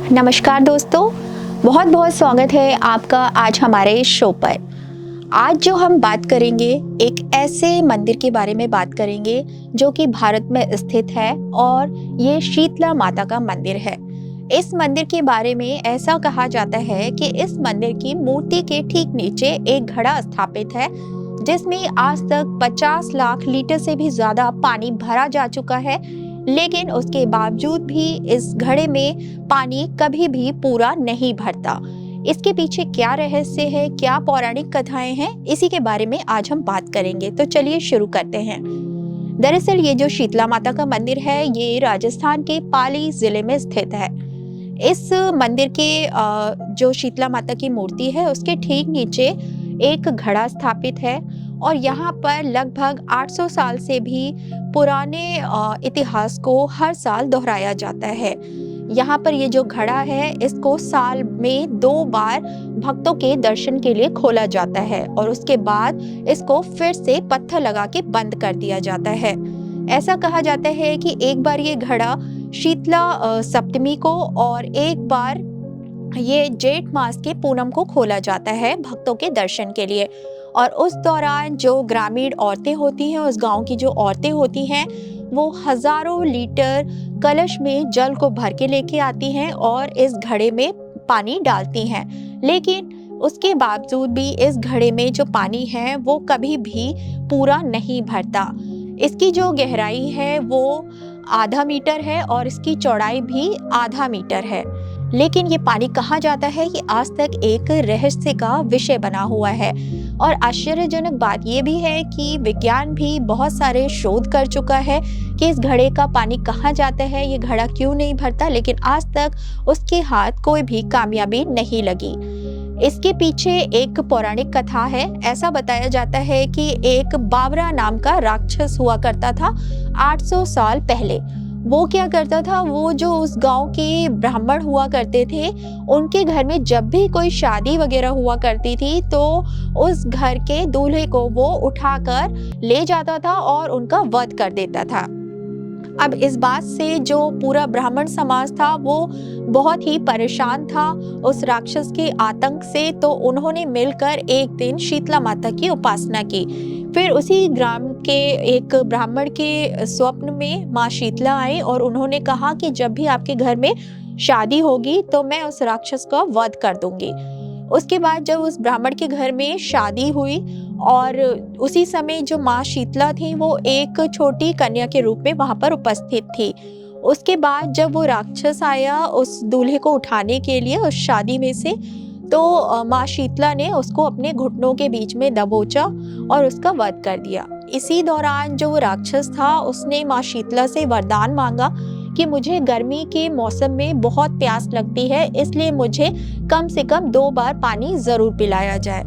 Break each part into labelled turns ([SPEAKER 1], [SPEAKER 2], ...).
[SPEAKER 1] नमस्कार दोस्तों, बहुत बहुत स्वागत है आपका आज हमारे शो पर। आज जो हम बात करेंगे एक ऐसे मंदिर के बारे में बात करेंगे जो कि भारत में स्थित है और ये शीतला माता का मंदिर है। इस मंदिर के बारे में ऐसा कहा जाता है कि इस मंदिर की मूर्ति के ठीक नीचे एक घड़ा स्थापित है जिसमें आज तक 50 लाख लीटर से भी ज्यादा पानी भरा जा चुका है, लेकिन उसके बावजूद भी इस घड़े में पानी कभी भी पूरा नहीं भरता। इसके पीछे क्या रहस्य है, क्या पौराणिक कथाएं हैं, इसी के बारे में आज हम बात करेंगे। तो चलिए शुरू करते हैं। दरअसल ये जो शीतला माता का मंदिर है ये राजस्थान के पाली जिले में स्थित है। इस मंदिर के जो शीतला माता की मूर्ति है उसके ठीक नीचे एक घड़ा स्थापित है और यहाँ पर लगभग 800 साल से भी पुराने इतिहास को हर साल दोहराया जाता है। यहाँ पर ये जो घड़ा है इसको साल में 2 बार भक्तों के दर्शन के लिए खोला जाता है और उसके बाद इसको फिर से पत्थर लगा के बंद कर दिया जाता है। ऐसा कहा जाता है कि एक बार ये घड़ा शीतला सप्तमी को और एक बार ये जेठ मास के पूनम को खोला जाता है भक्तों के दर्शन के लिए। और उस दौरान जो ग्रामीण औरतें होती हैं, उस गांव की जो औरतें होती हैं, वो हजारों लीटर कलश में जल को भर के लेके आती हैं और इस घड़े में पानी डालती हैं। लेकिन उसके बावजूद भी इस घड़े में जो पानी है वो कभी भी पूरा नहीं भरता। इसकी जो गहराई है वो आधा मीटर है और इसकी चौड़ाई भी आधा मीटर है। लेकिन ये पानी कहाँ जाता है ये आज तक एक रहस्य का विषय बना हुआ है। और आश्चर्यजनक बात ये भी है कि विज्ञान भी बहुत सारे शोध कर चुका है कि इस घड़े का पानी कहाँ जाता है, ये घड़ा क्यों नहीं भरता, लेकिन आज तक उसके हाथ कोई भी कामयाबी नहीं लगी। इसके पीछे एक पौराणिक कथा है। ऐसा बताया जाता है कि एक बावरा नाम का राक्षस हुआ करता था 800 साल पहले। वो क्या करता था, वो जो उस गांव के ब्राह्मण हुआ करते थे उनके घर में जब भी कोई शादी वगैरह हुआ करती थी तो उस घर के दूल्हे को वो उठाकर ले जाता था और उनका वध कर देता था। अब इस बात से जो पूरा ब्राह्मण समाज था वो बहुत ही परेशान था उस राक्षस के आतंक से। तो उन्होंने मिलकर एक दिन शीतला माता की उपासना की। फिर उसी ग्राम के एक ब्राह्मण के स्वप्न में माँ शीतला आई और उन्होंने कहा कि जब भी आपके घर में शादी होगी तो मैं उस राक्षस का वध कर दूंगी। उसके बाद जब उस ब्राह्मण के घर में शादी हुई और उसी समय जो माँ शीतला थी वो एक छोटी कन्या के रूप में वहां पर उपस्थित थी। उसके बाद जब वो राक्षस आया उस दूल्हे को उठाने के लिए उस शादी में से, तो माँ शीतला ने उसको अपने घुटनों के बीच में दबोचा और उसका वध कर दिया। इसी दौरान जो वो राक्षस था उसने माँ शीतला से वरदान मांगा कि मुझे गर्मी के मौसम में बहुत प्यास लगती है, इसलिए मुझे कम से कम 2 बार पानी जरूर पिलाया जाए।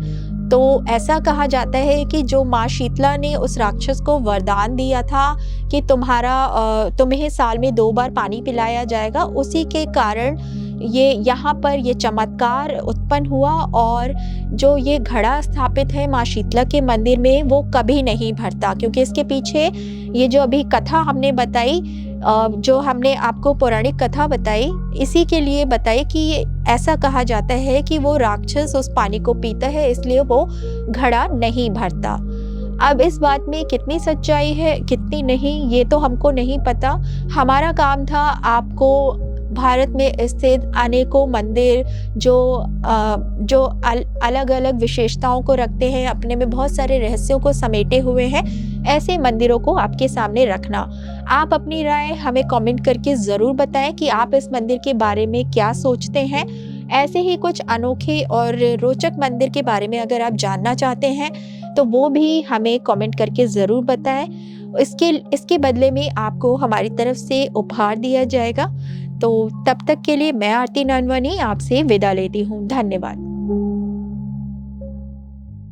[SPEAKER 1] तो ऐसा कहा जाता है कि जो माँ शीतला ने उस राक्षस को वरदान दिया था कि तुम्हें साल में 2 बार पानी पिलाया जाएगा, उसी के कारण ये यहाँ पर ये चमत्कार उत्पन्न हुआ और जो ये घड़ा स्थापित है माँ शीतला के मंदिर में वो कभी नहीं भरता। क्योंकि इसके पीछे ये जो अभी कथा हमने बताई, जो हमने आपको पौराणिक कथा बताई, इसी के लिए बताई कि ऐसा कहा जाता है कि वो राक्षस उस पानी को पीता है इसलिए वो घड़ा नहीं भरता। अब इस बात में कितनी सच्चाई है कितनी नहीं ये तो हमको नहीं पता। हमारा काम था आपको भारत में स्थित अनेकों मंदिर जो अलग अलग विशेषताओं को रखते हैं, अपने में बहुत सारे रहस्यों को समेटे हुए हैं, ऐसे मंदिरों को आपके सामने रखना। आप अपनी राय हमें कमेंट करके ज़रूर बताएं कि आप इस मंदिर के बारे में क्या सोचते हैं। ऐसे ही कुछ अनोखे और रोचक मंदिर के बारे में अगर आप जानना चाहते हैं तो वो भी हमें कमेंट करके ज़रूर बताएं। इसके बदले में आपको हमारी तरफ से उपहार दिया जाएगा। तो तब तक के लिए मैं आरती ननवानी आपसे विदा लेती हूँ। धन्यवाद।